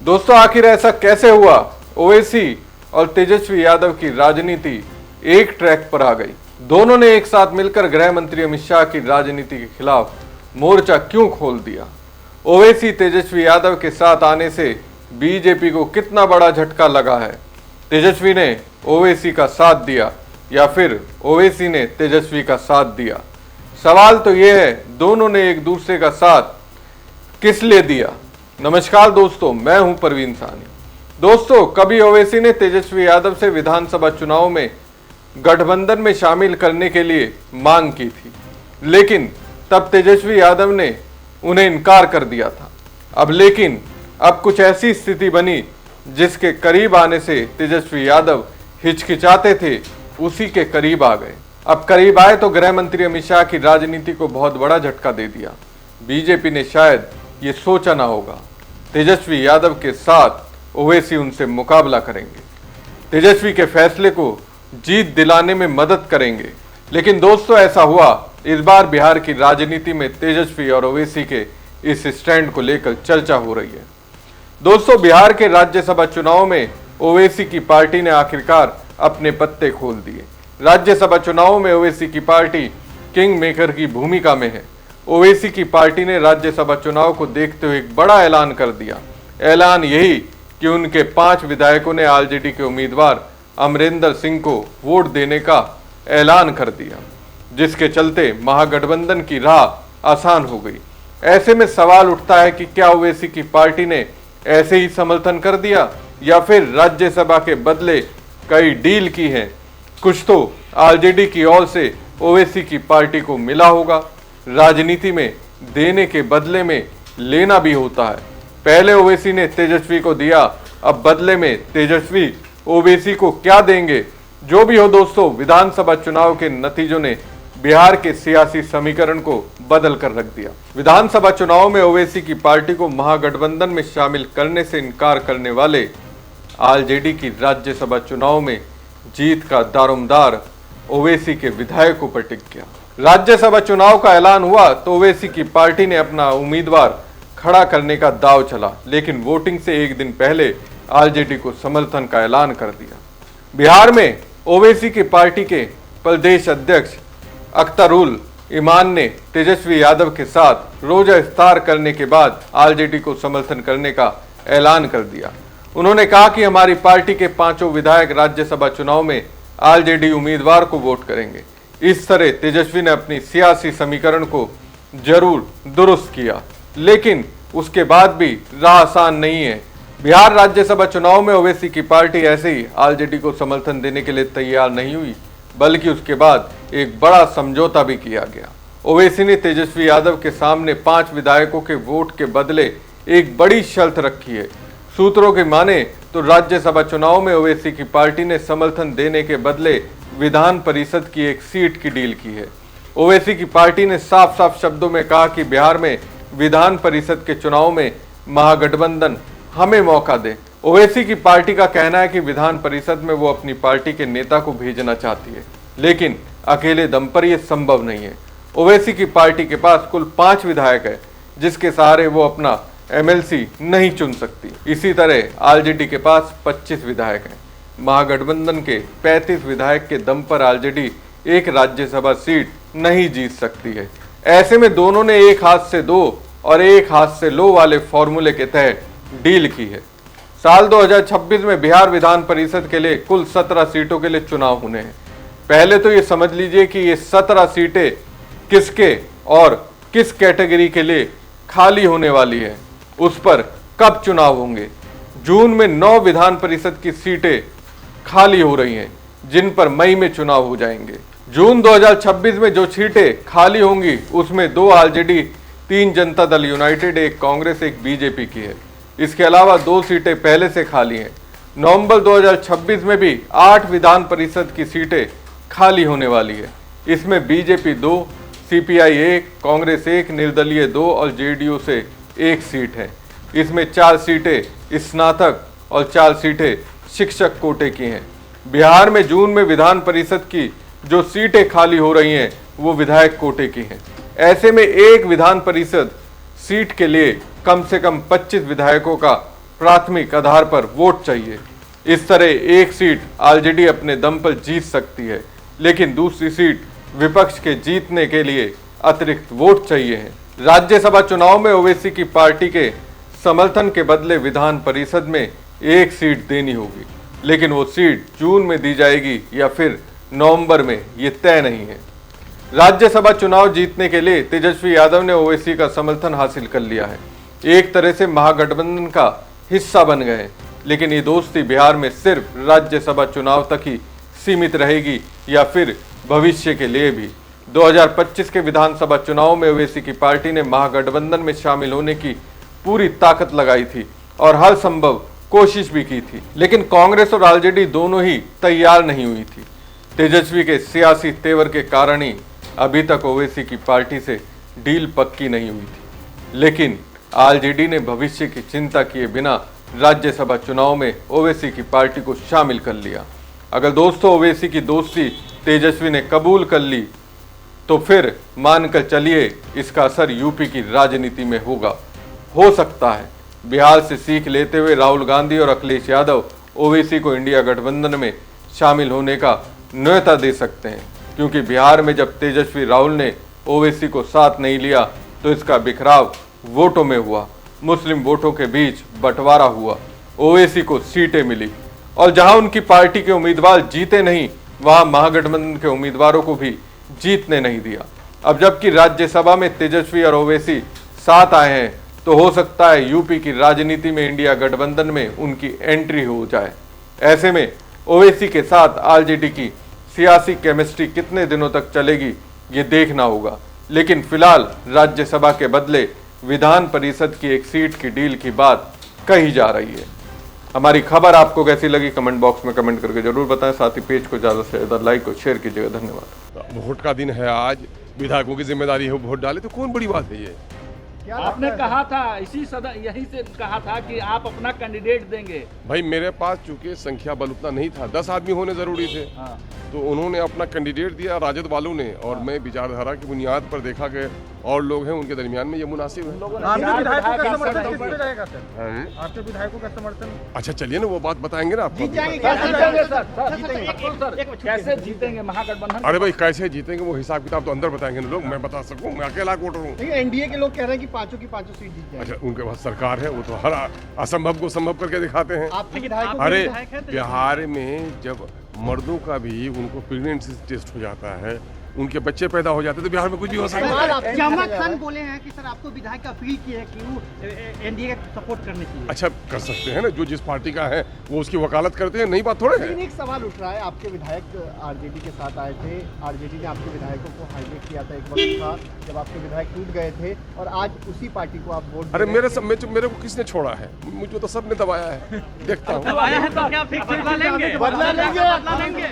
दोस्तों, आखिर ऐसा कैसे हुआ? ओवैसी और तेजस्वी यादव की राजनीति एक ट्रैक पर आ गई। दोनों ने एक साथ मिलकर गृह मंत्री अमित शाह की राजनीति के खिलाफ मोर्चा क्यों खोल दिया? ओवैसी तेजस्वी यादव के साथ आने से बीजेपी को कितना बड़ा झटका लगा है? तेजस्वी ने ओवैसी का साथ दिया या फिर ओवैसी ने तेजस्वी का साथ दिया? सवाल तो यह है, दोनों ने एक दूसरे का साथ किस लिए दिया? नमस्कार दोस्तों, मैं हूं परवीन साहनी। दोस्तों, कभी ओवैसी ने तेजस्वी यादव से विधानसभा चुनाव में गठबंधन में शामिल करने के लिए मांग की थी, लेकिन तब तेजस्वी यादव ने उन्हें इनकार कर दिया था। अब कुछ ऐसी स्थिति बनी जिसके करीब आने से तेजस्वी यादव हिचकिचाते थे, उसी के करीब आ गए। अब करीब आए तो गृह मंत्री अमित शाह की राजनीति को बहुत बड़ा झटका दे दिया। बीजेपी ने शायद ये सोचा ना होगा, तेजस्वी यादव के साथ ओवैसी उनसे मुकाबला करेंगे, तेजस्वी के फैसले को जीत दिलाने में मदद करेंगे। लेकिन दोस्तों, ऐसा हुआ। इस बार बिहार की राजनीति में तेजस्वी और ओवैसी के इस स्टैंड को लेकर चर्चा हो रही है। दोस्तों, बिहार के राज्यसभा चुनाव में ओवैसी की पार्टी ने आखिरकार अपने पत्ते खोल दिए। राज्यसभा चुनाव में ओवैसी की पार्टी किंग मेकर की भूमिका में है। ओवैसी की पार्टी ने राज्यसभा चुनाव को देखते हुए एक बड़ा ऐलान कर दिया। ऐलान यही कि उनके 5 विधायकों ने आरजेडी के उम्मीदवार अमरिंदर सिंह को वोट देने का ऐलान कर दिया, जिसके चलते महागठबंधन की राह आसान हो गई। ऐसे में सवाल उठता है कि क्या ओवैसी की पार्टी ने ऐसे ही समर्थन कर दिया या फिर राज्यसभा के बदले कई डील की है? कुछ तो आरजेडी की ओर से ओवैसी की पार्टी को मिला होगा। राजनीति में देने के बदले में लेना भी होता है। पहले ओवैसी ने तेजस्वी को दिया, अब बदले में तेजस्वी ओवैसी को क्या देंगे? जो भी हो दोस्तों, विधानसभा चुनाव के नतीजों ने बिहार के सियासी समीकरण को बदल कर रख दिया। विधानसभा चुनाव में ओवैसी की पार्टी को महागठबंधन में शामिल करने से इनकार करने वाले आरजेडी की राज्यसभा चुनाव में जीत का दारोमदार ओवैसी के विधायकों पर टिक गया। राज्यसभा चुनाव का ऐलान हुआ तो ओवैसी की पार्टी ने अपना उम्मीदवार खड़ा करने का दांव चला, लेकिन वोटिंग से एक दिन पहले आरजेडी को समर्थन का ऐलान कर दिया। बिहार में ओवैसी की पार्टी के प्रदेश अध्यक्ष अख्तरुल ईमान ने तेजस्वी यादव के साथ रोजा इफ्तार करने के बाद आरजेडी को समर्थन करने का ऐलान कर दिया। उन्होंने कहा कि हमारी पार्टी के 5 विधायक राज्यसभा चुनाव में आरजेडी उम्मीदवार को वोट करेंगे। इस तरह तेजस्वी ने अपनी सियासी समीकरण को जरूर दुरुस्त किया, लेकिन उसके बाद भी राह आसान नहीं है। बिहार राज्यसभा चुनाव में ओवैसी की पार्टी ऐसे ही आरजेडी को समर्थन देने के लिए तैयार नहीं हुई, बल्कि उसके बाद एक बड़ा समझौता भी किया गया। ओवैसी ने तेजस्वी यादव के सामने 5 विधायकों के वोट के बदले एक बड़ी शर्त रखी है। सूत्रों की माने तो राज्यसभा चुनाव में ओवैसी की पार्टी ने समर्थन देने के बदले विधान परिषद की एक सीट की डील की है। ओवैसी की पार्टी ने साफ साफ शब्दों में कहा कि बिहार में विधान परिषद के चुनाव में महागठबंधन हमें मौका दे। ओवैसी की पार्टी का कहना है कि विधान परिषद में वो अपनी पार्टी के नेता को भेजना चाहती है, लेकिन अकेले दम पर यह संभव नहीं है। ओवैसी की पार्टी के पास कुल 5 विधायक है, जिसके सहारे वो अपना एमएलसी नहीं चुन सकती। इसी तरह आरजेडी के पास 25 विधायक हैं। महागठबंधन के 35 विधायक के दम पर आरजेडी एक राज्यसभा सीट नहीं जीत सकती है। ऐसे में दोनों ने एक हाथ से दो और एक हाथ से लो वाले फॉर्मूले के तहत डील की है। साल 2026 में बिहार विधान परिषद के लिए कुल 17 सीटों के लिए चुनाव होने हैं। पहले तो ये समझ लीजिए कि ये 17 सीटें किसके और किस कैटेगरी के लिए खाली होने वाली है, उस पर कब चुनाव होंगे। जून में 9 विधान परिषद की सीटें खाली हो रही हैं, जिन पर मई में चुनाव हो जाएंगे। जून 2026 में जो सीटें खाली होंगी उसमें 2 RJD, 3 Janata Dal United, 1 Congress, 1 BJP की है। इसके अलावा 2 सीटें पहले से खाली हैं। नवंबर 2026 में भी 8 विधान परिषद की सीटें खाली होने वाली है। इसमें बीजेपी 2, सीपीआई 1, कांग्रेस 1, निर्दलीय 2 और जेडीयू से 1 सीट है। इसमें 4 सीटें स्नातक और 4 सीटें शिक्षक कोटे की हैं। बिहार में जून में विधान परिषद की जो सीटें खाली हो रही हैं वो विधायक कोटे की हैं। ऐसे में एक विधान परिषद सीट के लिए कम से कम 25 विधायकों का प्राथमिक आधार पर वोट चाहिए। इस तरह एक सीट आरजेडी अपने दम पर जीत सकती है, लेकिन दूसरी सीट विपक्ष के जीतने के लिए अतिरिक्त वोट चाहिए है। राज्यसभा चुनाव में ओवैसी की पार्टी के समर्थन के बदले विधान परिषद में एक सीट देनी होगी, लेकिन वो सीट जून में दी जाएगी या फिर नवंबर में, ये तय नहीं है। राज्यसभा चुनाव जीतने के लिए तेजस्वी यादव ने ओवैसी का समर्थन हासिल कर लिया है, एक तरह से महागठबंधन का हिस्सा बन गए, लेकिन ये दोस्ती बिहार में सिर्फ राज्यसभा चुनाव तक ही सीमित रहेगी या फिर भविष्य के लिए भी। 2025 के विधानसभा चुनाव में ओवैसी की पार्टी ने महागठबंधन में शामिल होने की पूरी ताकत लगाई थी और हर संभव कोशिश भी की थी, लेकिन कांग्रेस और आरजेडी दोनों ही तैयार नहीं हुई थी। तेजस्वी के सियासी तेवर के कारण ही अभी तक ओवैसी की पार्टी से डील पक्की नहीं हुई थी, लेकिन आरजेडी ने भविष्य की चिंता किए बिना राज्यसभा चुनाव में ओवैसी की पार्टी को शामिल कर लिया। अगर दोस्तों ओवैसी की दोस्ती तेजस्वी ने कबूल कर ली तो फिर मानकर चलिए इसका असर यूपी की राजनीति में होगा। हो सकता है बिहार से सीख लेते हुए राहुल गांधी और अखिलेश यादव ओवैसी को इंडिया गठबंधन में शामिल होने का न्योता दे सकते हैं, क्योंकि बिहार में जब तेजस्वी राहुल ने ओवैसी को साथ नहीं लिया तो इसका बिखराव वोटों में हुआ, मुस्लिम वोटों के बीच बंटवारा हुआ, ओवैसी को सीटें मिली और जहां उनकी पार्टी के उम्मीदवार जीते नहीं, वहां महागठबंधन के उम्मीदवारों को भी जीतने नहीं दिया। अब जबकि राज्यसभा में तेजस्वी और ओवैसी साथ आए हैं तो हो सकता है यूपी की राजनीति में इंडिया गठबंधन में उनकी एंट्री हो जाए। ऐसे में ओवैसी के साथ आरजेडी की सियासी केमिस्ट्री कितने दिनों तक चलेगी ये देखना होगा, लेकिन फिलहाल राज्यसभा के बदले विधान परिषद की एक सीट की डील की बात कही जा रही है। हमारी खबर आपको कैसी लगी कमेंट बॉक्स में कमेंट करके जरूर बताएं, साथ ही पेज को ज़्यादा से ज़्यादा लाइक और शेयर कीजिएगा। धन्यवाद। वोट का दिन है आज, विधायकों की जिम्मेदारी है वोट डाले, तो कौन बड़ी बात है ये? आपने कहा था इसी सदन यहीं से कहा था कि आप अपना कैंडिडेट देंगे। भाई मेरे पास चूंकि संख्या बल उतना नहीं था, 10 आदमी होने जरूरी थे। हाँ। तो उन्होंने अपना कैंडिडेट दिया राजद वालों ने, और मैं विचारधारा की बुनियाद पर देखा कि और लोग हैं उनके दरमियान में ये मुनासिब है। आपके विधायकों का समर्थन किस पे रहेगा सर? हैं? आपके विधायकों का समर्थन अच्छा चलिए ना, वो बात बताएंगे ना आपको। कैसे जीतेंगे महागठबंधन? अरे भाई कैसे जीतेंगे वो हिसाब किताब तो अंदर बताएंगे ना लोग, मैं बता सकूं? मैं अकेला वोटर हूँ। एनडीए के लोग कह रहे हैं कि पांचों की पांचों सीट जीत जाएंगे। अच्छा उनके पास सरकार है, वो तो हर असंभव को संभव करके दिखाते हैं। आपके विधायकों अरे बिहार में जब मर्दों का भी उनको प्रेगनेंसी टेस्ट हो जाता है, उनके बच्चे पैदा हो जाते हैं, तो बिहार में कुछ भी हो सकता है। जमा खान बोले हैं कि सर आपको विधायक अपील की है कि वो एनडीए का सपोर्ट करने चाहिए। अच्छा कर सकते हैं ना, जो जिस पार्टी का है वो उसकी वकालत करते हैं, नई बात थोड़े है। लेकिन एक सवाल उठ रहा है, आपके विधायक आरजेडी के साथ आए थे, आरजेडी ने आपके विधायकोों को हाईलाइट किया था, एक वक्त था जब आपके विधायक टूट गए थे, और आज उसी पार्टी को आप वोट। अरे मेरे को किसने छोड़ा है? मुझे तो सबने दबाया है, देखता हूँ। दबाया है तो क्या फिक्स बदला लेंगे? बदला लेंगे।